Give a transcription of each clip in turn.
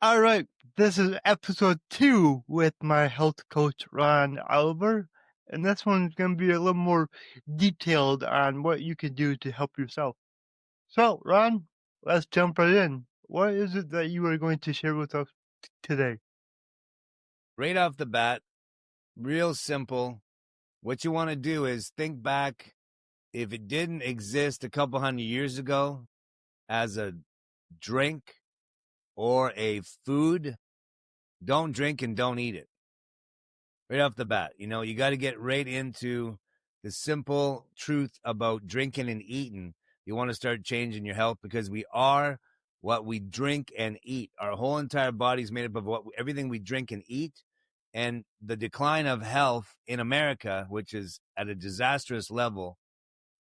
All right, this is episode 2 with my health coach, Ron Oliver. And this one's going to be a little more detailed on what you can do to help yourself. So, Ron, let's jump right in. What is it that you are going to share with us today? Right off the bat, real simple. What you want to do is think back if it didn't exist a couple hundred years ago as a drink or a food, don't drink and don't eat it. Right off the bat, you got to get right into the simple truth about drinking and eating. You want to start changing your health because we are what we drink and eat. Our whole entire body is made up of everything we drink and eat. And the decline of health in America, which is at a disastrous level,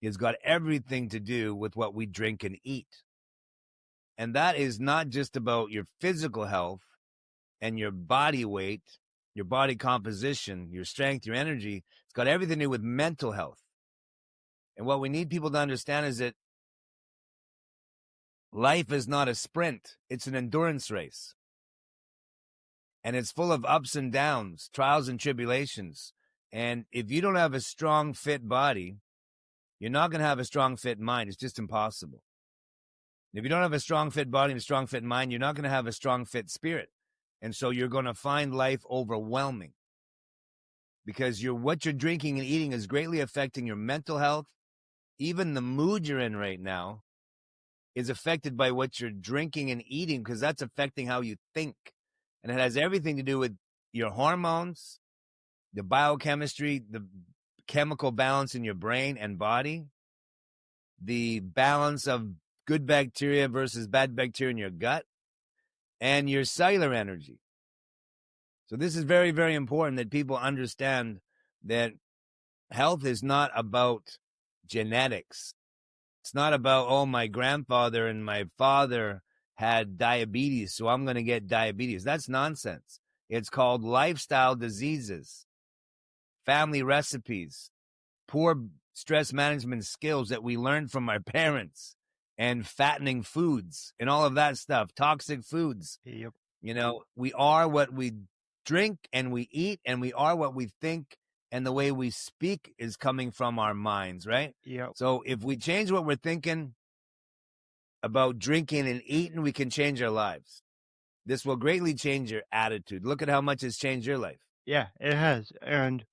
has got everything to do with what we drink and eat. And that is not just about your physical health and your body weight, your body composition, your strength, your energy. It's got everything to do with mental health. And what we need people to understand is that life is not a sprint. It's an endurance race. And it's full of ups and downs, trials and tribulations. And if you don't have a strong, fit body, you're not going to have a strong, fit mind. It's just impossible. If you don't have a strong, fit body and a strong, fit mind, you're not going to have a strong, fit spirit. And so you're going to find life overwhelming because what you're drinking and eating is greatly affecting your mental health. Even the mood you're in right now is affected by what you're drinking and eating because that's affecting how you think. And it has everything to do with your hormones, the biochemistry, the chemical balance in your brain and body, the balance of good bacteria versus bad bacteria in your gut, and your cellular energy. So this is very, very important that people understand that health is not about genetics. It's not about, oh, my grandfather and my father had diabetes, so I'm going to get diabetes. That's nonsense. It's called lifestyle diseases, family recipes, poor stress management skills that we learned from our parents, and fattening foods and all of that stuff, toxic foods. Yep. We are what we drink and we eat, and we are what we think, and the way we speak is coming from our minds, right? Yep. So if we change what we're thinking about drinking and eating, we can change our lives. This will greatly change your attitude. Look at how much it's changed your life. Yeah, it has. And,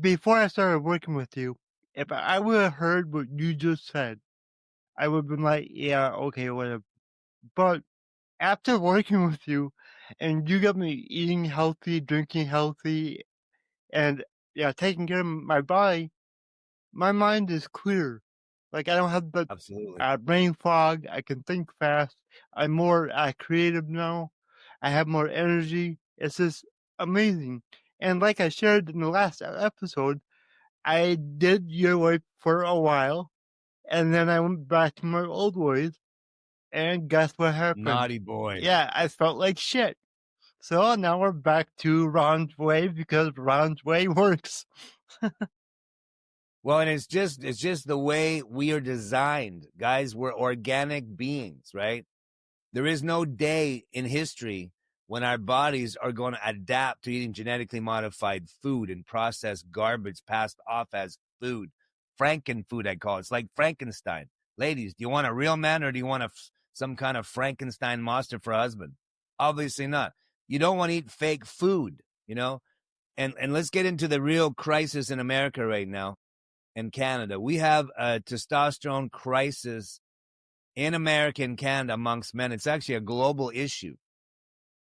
before I started working with you, if I would have heard what you just said, I would have been like, yeah, okay, whatever. But after working with you, and you got me eating healthy, drinking healthy, and taking care of my body, my mind is clear. Like I don't have the Absolutely. brain fog. I can think fast. I'm more creative now. I have more energy. It's just amazing. And like I shared in the last episode, I did your way for a while, and then I went back to my old ways. And guess what happened? Naughty boy. Yeah, I felt like shit. So now we're back to Ron's way because Ron's way works. Well, and it's just the way we are designed. Guys, we're organic beings, right? There is no day in history when our bodies are going to adapt to eating genetically modified food and processed garbage passed off as food. Frankenfood, I call it. It's like Frankenstein. Ladies, do you want a real man or do you want some kind of Frankenstein monster for a husband? Obviously not. You don't want to eat fake food, And let's get into the real crisis in America right now and Canada. We have a testosterone crisis in America and Canada amongst men. It's actually a global issue.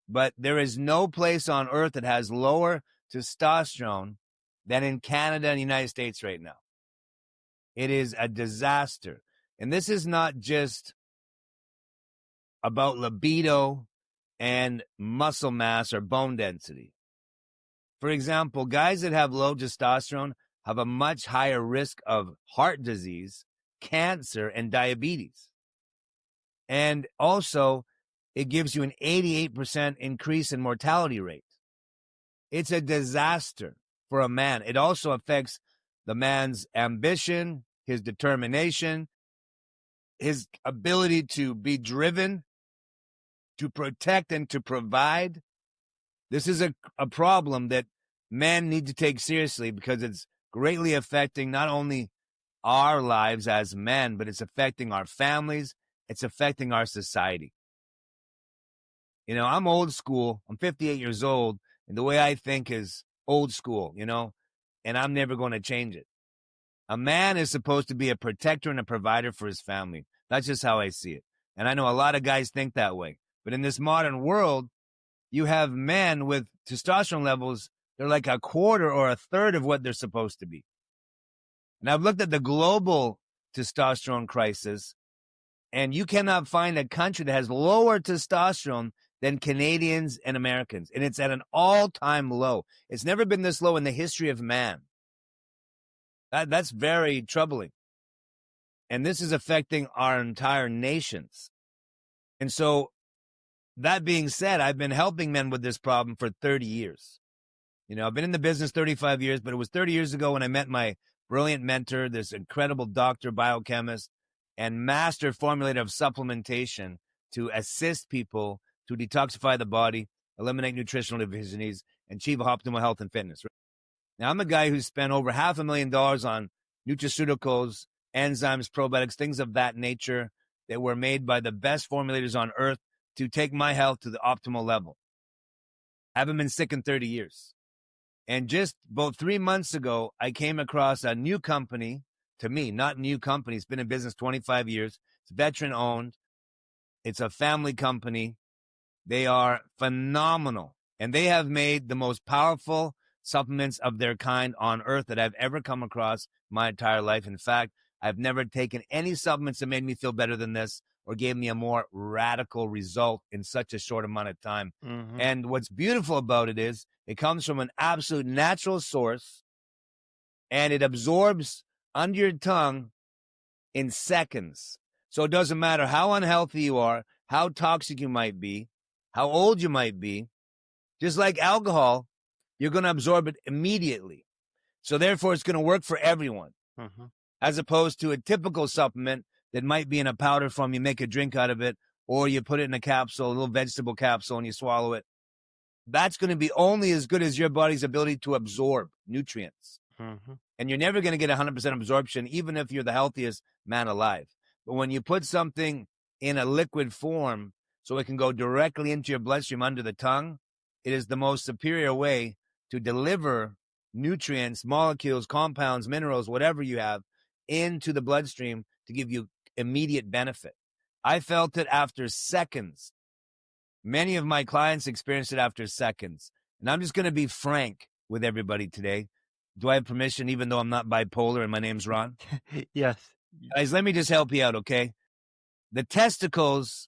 But there is no place on earth that has lower testosterone than in Canada and the United States right now. It is a disaster. And this is not just about libido and muscle mass or bone density. For example, guys that have low testosterone have a much higher risk of heart disease, cancer, and diabetes. And also, it gives you an 88% increase in mortality rate. It's a disaster for a man. It also affects the man's ambition, his determination, his ability to be driven, to protect and to provide, this is a problem that men need to take seriously because it's greatly affecting not only our lives as men, but it's affecting our families. It's affecting our society. You know, I'm old school. I'm 58 years old, and the way I think is old school, you know, and I'm never going to change it. A man is supposed to be a protector and a provider for his family. That's just how I see it. And I know a lot of guys think that way. But in this modern world, you have men with testosterone levels, they're like a quarter or a third of what they're supposed to be. And I've looked at the global testosterone crisis, and you cannot find a country that has lower testosterone than Canadians and Americans. And it's at an all-time low. It's never been this low in the history of man. That's very troubling. And this is affecting our entire nations. And so, that being said, I've been helping men with this problem for 30 years. You know, I've been in the business 35 years, but it was 30 years ago when I met my brilliant mentor, this incredible doctor, biochemist, and master formulator of supplementation to assist people to detoxify the body, eliminate nutritional deficiencies, and achieve optimal health and fitness. Now, I'm a guy who's spent over $500,000 on nutraceuticals, enzymes, probiotics, things of that nature that were made by the best formulators on earth to take my health to the optimal level. I haven't been sick in 30 years. And just about 3 months ago, I came across a new company, to me, not new company. It's been in business 25 years. It's veteran owned. It's a family company. They are phenomenal. And they have made the most powerful supplements of their kind on earth that I've ever come across my entire life. In fact, I've never taken any supplements that made me feel better than this or gave me a more radical result in such a short amount of time. Mm-hmm. And what's beautiful about it is it comes from an absolute natural source, and it absorbs under your tongue in seconds. So it doesn't matter how unhealthy you are, how toxic you might be, how old you might be. Just like alcohol, you're going to absorb it immediately. So therefore, it's going to work for everyone, Mm-hmm. as opposed to a typical supplement that might be in a powder form. You make a drink out of it, or you put it in a capsule, a little vegetable capsule, and you swallow it. That's going to be only as good as your body's ability to absorb nutrients. Mm-hmm. And you're never going to get 100% absorption, even if you're the healthiest man alive. But when you put something in a liquid form so it can go directly into your bloodstream under the tongue, it is the most superior way to deliver nutrients, molecules, compounds, minerals, whatever you have, into the bloodstream to give you immediate benefit. I felt it after seconds. Many of my clients experienced it after seconds. And I'm just going to be frank with everybody today. Do I have permission, even though I'm not bipolar and my name's Ron? Yes. Guys, let me just help you out, okay? The testicles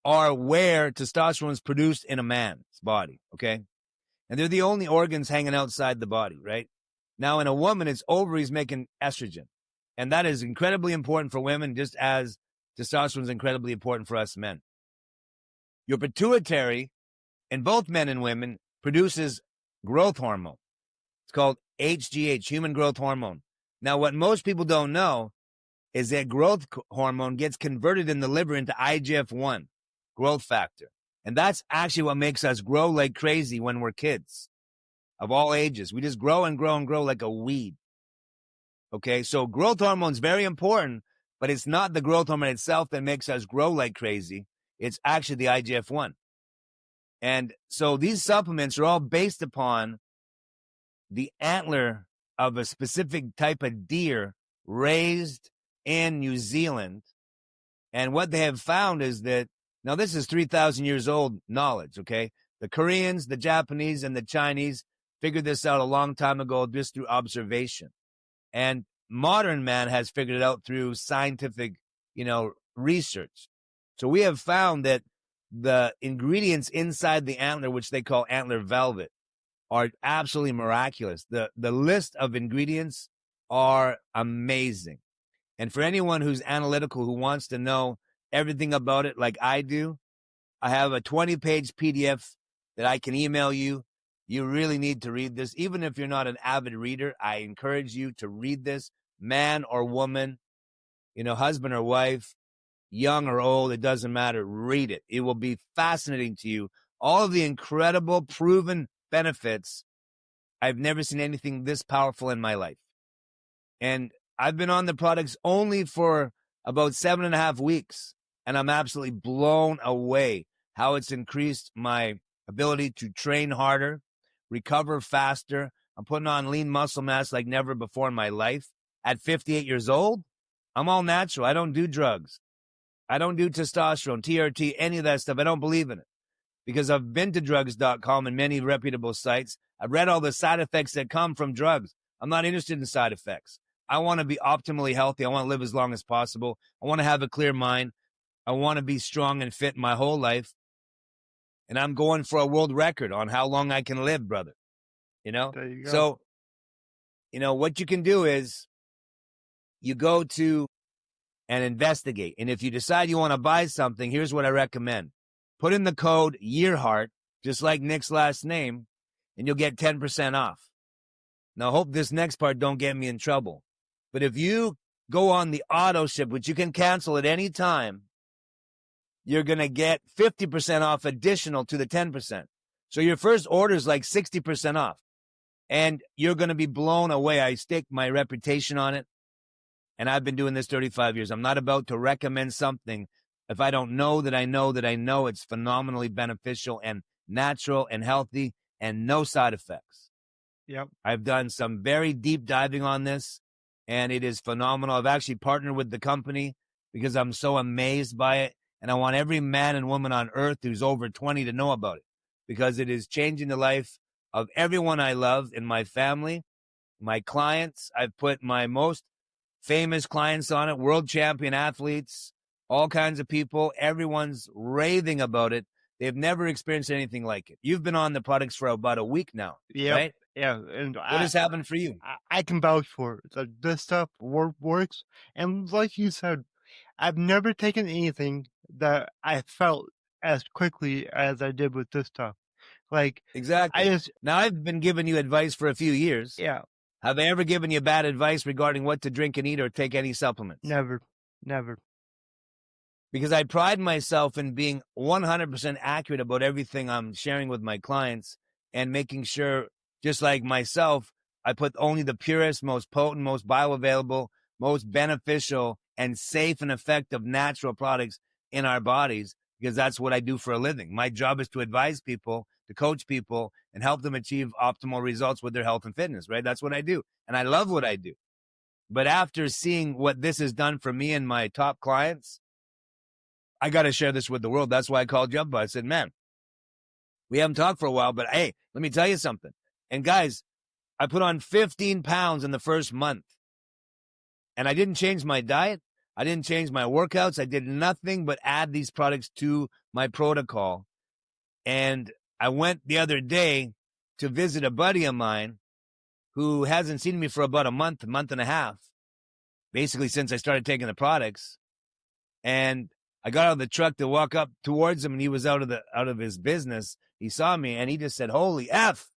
are where testosterone is produced in a man's body, okay? And they're the only organs hanging outside the body, right? Now, in a woman, it's ovaries making estrogen. And that is incredibly important for women, just as testosterone is incredibly important for us men. Your pituitary, in both men and women, produces growth hormone. It's called HGH, human growth hormone. Now, what most people don't know is that growth hormone gets converted in the liver into IGF-1, growth factor. And that's actually what makes us grow like crazy when we're kids of all ages. We just grow and grow and grow like a weed. Okay, so growth hormone is very important, but it's not the growth hormone itself that makes us grow like crazy. It's actually the IGF-1. And so these supplements are all based upon the antler of a specific type of deer raised in New Zealand. And what they have found is that, now this is 3,000 years old knowledge, okay? The Koreans, the Japanese, and the Chinese figured this out a long time ago just through observation. And modern man has figured it out through scientific, research. So we have found that the ingredients inside the antler, which they call antler velvet, are absolutely miraculous. The list of ingredients are amazing. And for anyone who's analytical, who wants to know everything about it like I do, I have a 20-page PDF that I can email you. You really need to read this. Even if you're not an avid reader, I encourage you to read this, man or woman, husband or wife. young or old, it doesn't matter. Read it. It will be fascinating to you. All of the incredible proven benefits. I've never seen anything this powerful in my life. And I've been on the products only for about 7.5 weeks. And I'm absolutely blown away how it's increased my ability to train harder, recover faster. I'm putting on lean muscle mass like never before in my life. At 58 years old, I'm all natural. I don't do drugs. I don't do testosterone, TRT, any of that stuff. I don't believe in it because I've been to drugs.com and many reputable sites. I've read all the side effects that come from drugs. I'm not interested in side effects. I want to be optimally healthy. I want to live as long as possible. I want to have a clear mind. I want to be strong and fit my whole life. And I'm going for a world record on how long I can live, brother. You know? There you go. So, what you can do is you go to and investigate. And if you decide you want to buy something, here's what I recommend. Put in the code Yerhart, just like Nick's last name, and you'll get 10% off. Now, I hope this next part don't get me in trouble. But if you go on the auto ship, which you can cancel at any time, you're going to get 50% off additional to the 10%. So your first order is like 60% off. And you're going to be blown away. I stake my reputation on it. And I've been doing this 35 years. I'm not about to recommend something if I don't know that I know that I know it's phenomenally beneficial and natural and healthy and no side effects. Yep. I've done some very deep diving on this, and it is phenomenal. I've actually partnered with the company because I'm so amazed by it, and I want every man and woman on earth who's over 20 to know about it because it is changing the life of everyone I love in my family, my clients. I've put my most famous clients on it, world champion athletes, all kinds of people. Everyone's raving about it. They've never experienced anything like it. You've been on the products for about a week now, Yep. right? Yeah. And What has happened for you? I can vouch for it. This stuff works. And like you said, I've never taken anything that I felt as quickly as I did with this stuff. Like, I Exactly. just, Now, I've been giving you advice for a few years. yeah, Have I ever given you bad advice regarding what to drink and eat or take any supplements? never. Because I pride myself in being 100% accurate about everything I'm sharing with my clients and making sure, just like myself, I put only the purest, most potent, most bioavailable, most beneficial, and safe and effective natural products in our bodies because that's what I do for a living. My job is to advise people, to coach people, and help them achieve optimal results with their health and fitness, right? That's what I do. And I love what I do. But after seeing what this has done for me and my top clients, I got to share this with the world. That's why I called you up. I said, man, we haven't talked for a while, but hey, let me tell you something. And guys, I put on 15 pounds in the first month. And I didn't change my diet. I didn't change my workouts. I did nothing but add these products to my protocol. And I went the other day to visit a buddy of mine who hasn't seen me for about a month and a half, basically since I started taking the products. And I got out of the truck to walk up towards him, and he was out of his business. He saw me, and he just said, "Holy F,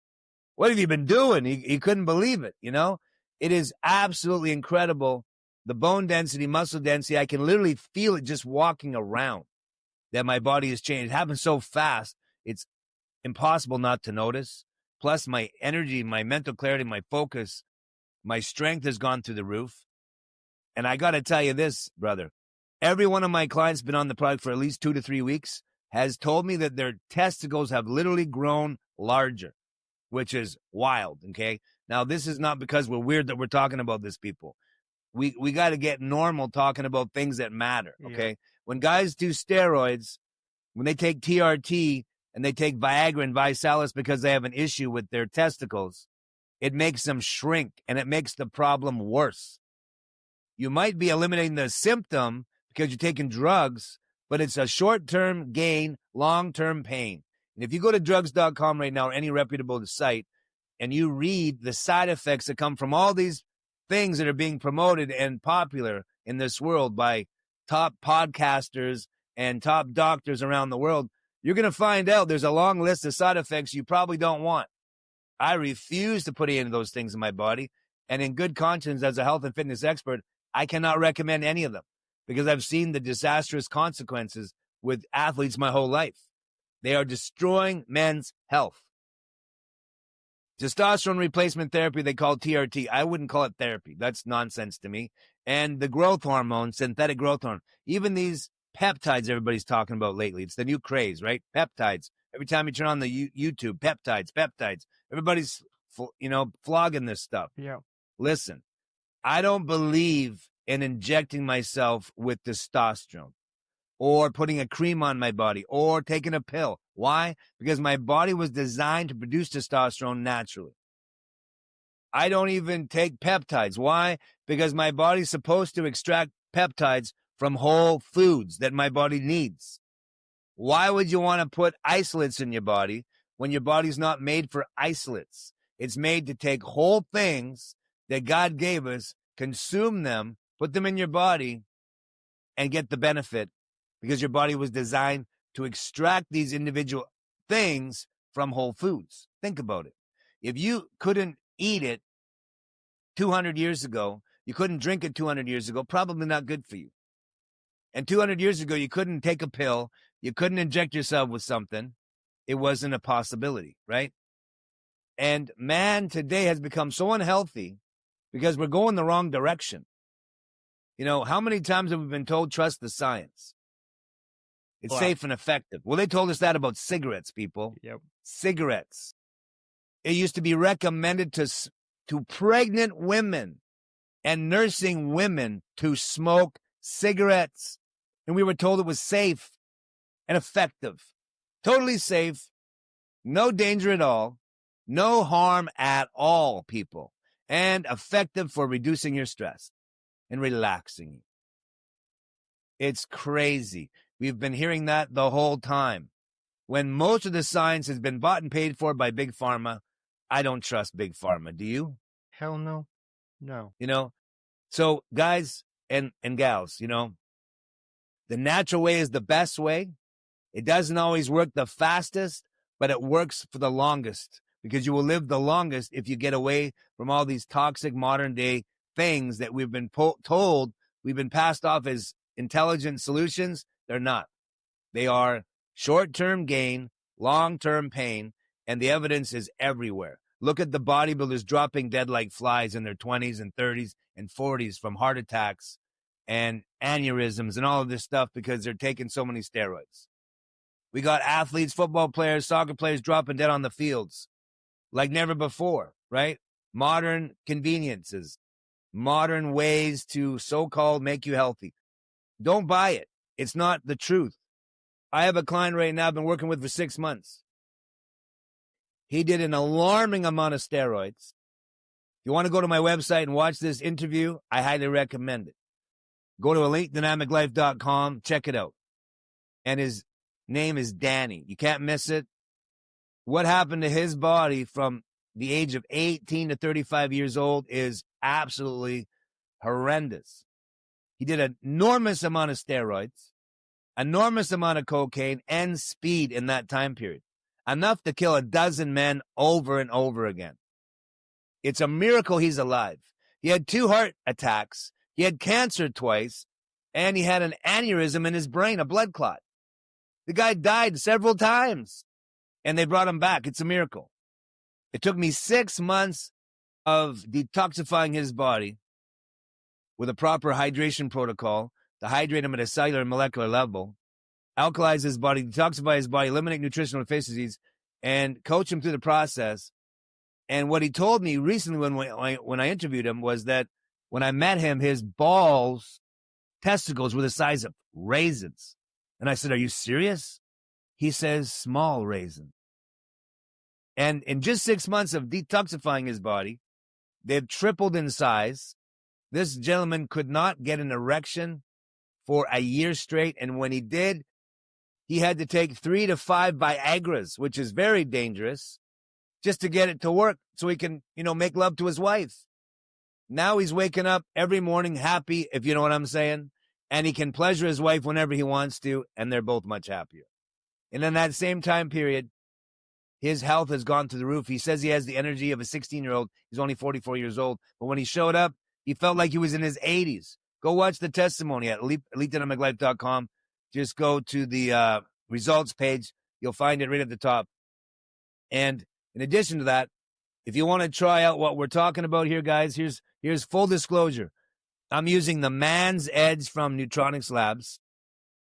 what have you been doing?" He couldn't believe it, It is absolutely incredible. The bone density, muscle density, I can literally feel it just walking around, that my body has changed. It happens so fast, it's impossible not to notice. Plus, my energy, my mental clarity, my focus, my strength has gone through the roof. And I got to tell you this, brother. Every one of my clients been on the product for at least 2 to 3 weeks has told me that their testicles have literally grown larger, which is wild, okay? Now, this is not because we're weird that we're talking about this, people. We got to get normal talking about things that matter, okay? Yeah. When guys do steroids, when they take TRT and they take Viagra and Visalis because they have an issue with their testicles, it makes them shrink and it makes the problem worse. You might be eliminating the symptom because you're taking drugs, but it's a short-term gain, long-term pain. And if you go to drugs.com right now or any reputable site and you read the side effects that come from all these things that are being promoted and popular in this world by top podcasters and top doctors around the world, you're going to find out there's a long list of side effects you probably don't want. I refuse to put any of those things in my body. And in good conscience, as a health and fitness expert, I cannot recommend any of them because I've seen the disastrous consequences with athletes my whole life. They are destroying men's health. Testosterone replacement therapy, they call TRT. I wouldn't call it therapy. That's nonsense to me. And the growth hormone, synthetic growth hormone, even these peptides everybody's talking about lately. It's the new craze, right? Peptides. Every time you turn on the YouTube, peptides. Everybody's, flogging this stuff. Yeah. Listen, I don't believe in injecting myself with testosterone or putting a cream on my body or taking a pill. Why? Because my body was designed to produce testosterone naturally. I don't even take peptides. Why? Because my body's supposed to extract peptides from whole foods that my body needs. Why would you want to put isolates in your body when your body's not made for isolates? It's made to take whole things that God gave us, consume them, put them in your body, and get the benefit, because your body was designed to extract these individual things from whole foods. Think about it. If you couldn't eat it 200 years ago, you couldn't drink it 200 years ago, probably not good for you. And 200 years ago, you couldn't take a pill, you couldn't inject yourself with something. It wasn't a possibility, right? And man today has become so unhealthy because we're going the wrong direction. How many times have we been told, trust the science? It's safe and effective. Well, they told us that about cigarettes, people. Yep. Cigarettes. It used to be recommended to pregnant women and nursing women to smoke cigarettes. And we were told it was safe and effective. Totally safe. No danger at all. No harm at all, people. And effective for reducing your stress and relaxing you. It's crazy. We've been hearing that the whole time. When most of the science has been bought and paid for by Big Pharma, I don't trust Big Pharma. Do you? Hell no. No. So guys and gals, the natural way is the best way. It doesn't always work the fastest, but it works for the longest, because you will live the longest if you get away from all these toxic modern day things that we've been told, we've been passed off as intelligent solutions. They're not. They are short-term gain, long-term pain, and the evidence is everywhere. Look at the bodybuilders dropping dead like flies in their 20s and 30s and 40s from heart attacks and aneurysms and all of this stuff because they're taking so many steroids. We got athletes, football players, soccer players dropping dead on the fields like never before, right? Modern conveniences, modern ways to so-called make you healthy. Don't buy it. It's not the truth. I have a client right now I've been working with for 6 months. He did an alarming amount of steroids. If you want to go to my website and watch this interview, I highly recommend it. Go to elitedynamiclife.com, check it out. And his name is Danny. You can't miss it. What happened to his body from the age of 18 to 35 years old is absolutely horrendous. He did an enormous amount of steroids, enormous amount of cocaine, and speed in that time period. Enough to kill a dozen men over and over again. It's a miracle he's alive. He had 2 heart attacks. He had cancer twice, and he had an aneurysm in his brain, a blood clot. The guy died several times, and they brought him back. It's a miracle. It took me 6 months of detoxifying his body with a proper hydration protocol to hydrate him at a cellular and molecular level, alkalize his body, detoxify his body, eliminate nutritional deficiencies, and coach him through the process. And what he told me recently when I interviewed him was that when I met him, his testicles were the size of raisins. And I said, "Are you serious?" He says, "Small raisin." And in just 6 months of detoxifying his body, they've tripled in size. This gentleman could not get an erection for a year straight. And when he did, he had to take 3 to 5 Viagras, which is very dangerous, just to get it to work so he can, make love to his wife. Now he's waking up every morning happy, if you know what I'm saying, and he can pleasure his wife whenever he wants to, and they're both much happier. And in that same time period, his health has gone through the roof. He says he has the energy of a 16-year-old. He's only 44 years old. But when he showed up, he felt like he was in his 80s. Go watch the testimony at elitedynamiclife.com. Just go to the results page. You'll find it right at the top. And in addition to that, if you want to try out what we're talking about here, guys, here's full disclosure. I'm using the Man's Edge from Neutronics Labs.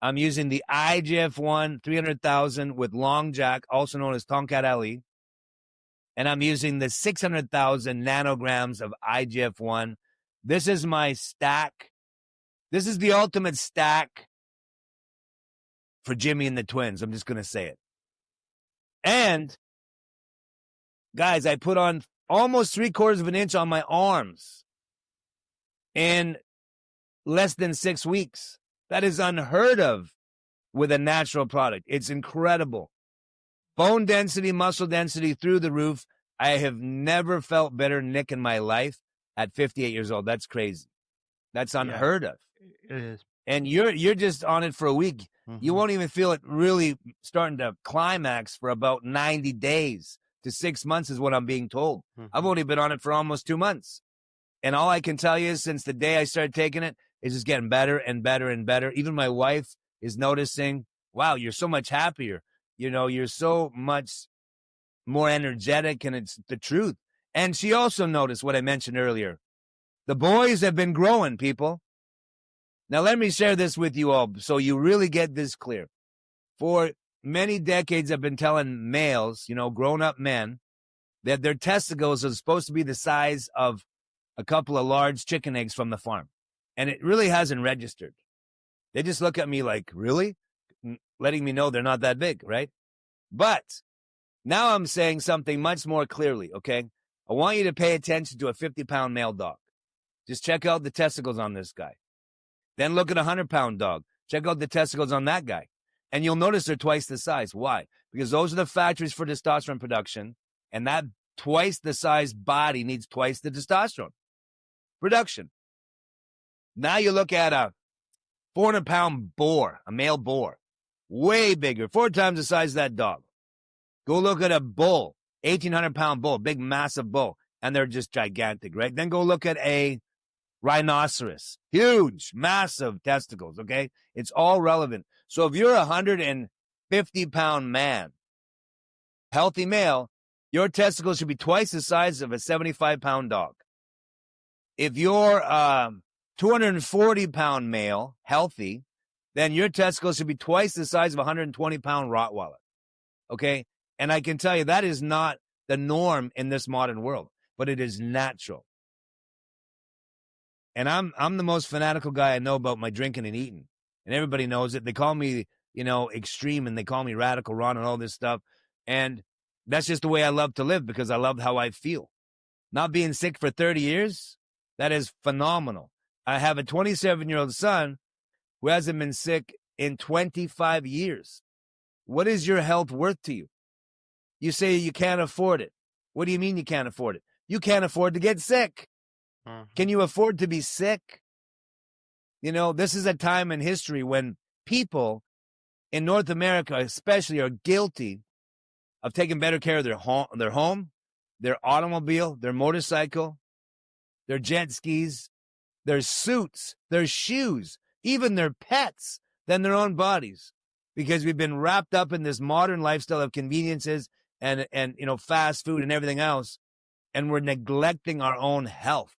I'm using the IGF-1 300,000 with Long Jack, also known as Tonkat Ali. And I'm using the 600,000 nanograms of IGF-1. This is my stack. This is the ultimate stack for Jimmy and the twins. I'm just going to say it. And, guys, I put on almost 3/4 of an inch on my arms in less than 6 weeks. That is unheard of with a natural product. It's incredible. Bone density, muscle density through the roof. I have never felt better, Nick, in my life at 58 years old. That's crazy. That's unheard of. It is. And you're just on it for a week. Mhm. You won't even feel it really starting to climax for about 90 days to 6 months is what I'm being told. Mhm. I've only been on it for almost 2 months. And all I can tell you is since the day I started taking it, it's just getting better and better and better. Even my wife is noticing, wow, you're so much happier. You know, you're so much more energetic, and it's the truth. And she also noticed what I mentioned earlier. The boys have been growing, people. Now, let me share this with you all so you really get this clear. For many decades, I've been telling males, grown-up men, that their testicles are supposed to be the size of a couple of large chicken eggs from the farm. And it really hasn't registered. They just look at me like, really? Letting me know they're not that big, right? But now I'm saying something much more clearly, okay? I want you to pay attention to a 50-pound male dog. Just check out the testicles on this guy. Then look at a 100-pound dog. Check out the testicles on that guy. And you'll notice they're twice the size. Why? Because those are the factories for testosterone production, and that twice the size body needs twice the testosterone production. Now you look at a 400-pound boar, a male boar, way bigger, 4 times the size of that dog. Go look at a bull, 1,800-pound bull, big, massive bull, and they're just gigantic, right? Then go look at a rhinoceros, huge, massive testicles, okay? It's all relevant. So if you're a 150-pound man, healthy male, your testicles should be twice the size of a 75-pound dog. If you're 240-pound male, healthy, then your testicles should be twice the size of a 120-pound Rottweiler, okay? And I can tell you that is not the norm in this modern world, but it is natural. And I'm the most fanatical guy I know about my drinking and eating. And everybody knows it. They call me, extreme, and they call me Radical Ron and all this stuff. And that's just the way I love to live because I love how I feel. Not being sick for 30 years, that is phenomenal. I have a 27-year-old son who hasn't been sick in 25 years. What is your health worth to you? You say you can't afford it. What do you mean you can't afford it? You can't afford to get sick. Can you afford to be sick? This is a time in history when people in North America especially are guilty of taking better care of their home, their automobile, their motorcycle, their jet skis, their suits, their shoes, even their pets than their own bodies. Because we've been wrapped up in this modern lifestyle of conveniences and fast food and everything else, and we're neglecting our own health.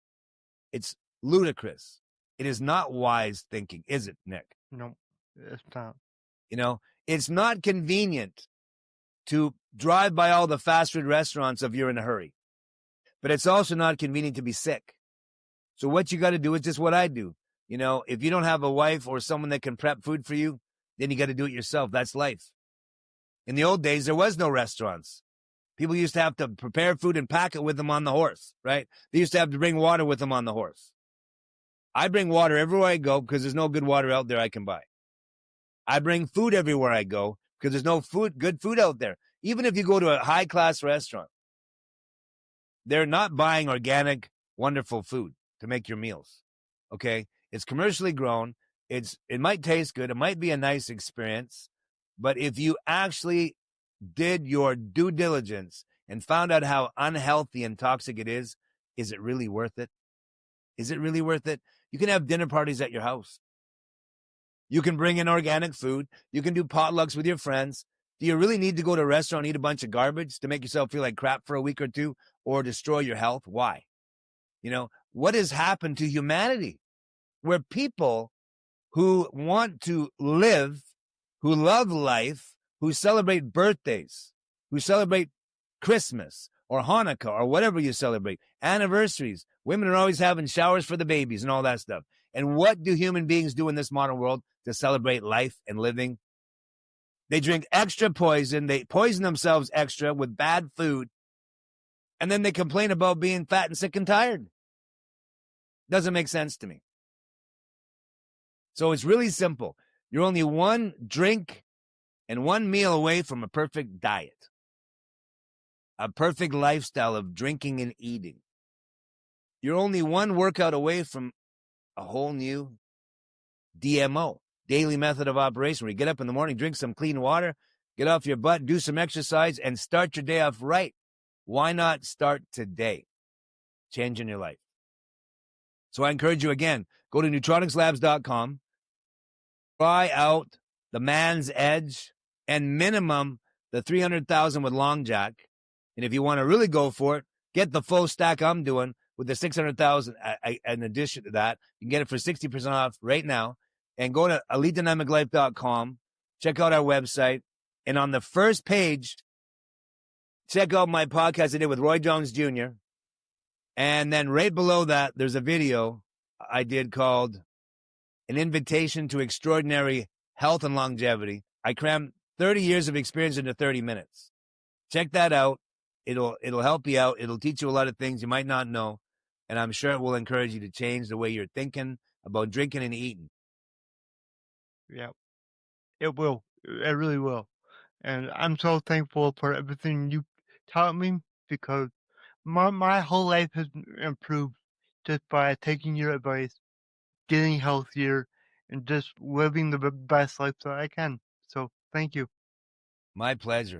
It's ludicrous. It is not wise thinking, is it, Nick? No, it's not. It's not convenient to drive by all the fast food restaurants if you're in a hurry. But it's also not convenient to be sick. So what you got to do is just what I do. If you don't have a wife or someone that can prep food for you, then you got to do it yourself. That's life. In the old days, there was no restaurants. People used to have to prepare food and pack it with them on the horse, right? They used to have to bring water with them on the horse. I bring water everywhere I go because there's no good water out there I can buy. I bring food everywhere I go because there's no good food out there. Even if you go to a high-class restaurant, they're not buying organic, wonderful food to make your meals, okay? It's commercially grown. It might taste good. It might be a nice experience. But if you actually did your due diligence and found out how unhealthy and toxic it is it really worth it? Is it really worth it? You can have dinner parties at your house. You can bring in organic food. You can do potlucks with your friends. Do you really need to go to a restaurant and eat a bunch of garbage to make yourself feel like crap for a week or two or destroy your health? Why? What has happened to humanity where people who want to live, who love life, who celebrate birthdays, who celebrate Christmas or Hanukkah or whatever you celebrate, anniversaries, women are always having showers for the babies and all that stuff. And what do human beings do in this modern world to celebrate life and living? They drink extra poison. They poison themselves extra with bad food. And then they complain about being fat and sick and tired. Doesn't make sense to me. So it's really simple. You're only one drink and one meal away from a perfect diet, a perfect lifestyle of drinking and eating. You're only one workout away from a whole new DMO, daily method of operation, where you get up in the morning, drink some clean water, get off your butt, do some exercise, and start your day off right. Why not start today? Changing your life. So I encourage you again, go to neutronicslabs.com, try out the Man's Edge and minimum the 300,000 with Long Jack. And if you want to really go for it, get the full stack I'm doing with the 600,000 in addition to that. You can get it for 60% off right now. And go to elitedynamiclife.com, check out our website. And on the first page, check out my podcast I did with Roy Jones Jr. And then right below that, there's a video I did called An Invitation to Extraordinary Health and Longevity. I crammed 30 years of experience into 30 minutes. Check that out. It'll help you out. It'll teach you a lot of things you might not know. And I'm sure it will encourage you to change the way you're thinking about drinking and eating. Yeah, it will. It really will. And I'm so thankful for everything you taught me because my whole life has improved just by taking your advice, getting healthier, and just living the best life that I can. So thank you. My pleasure.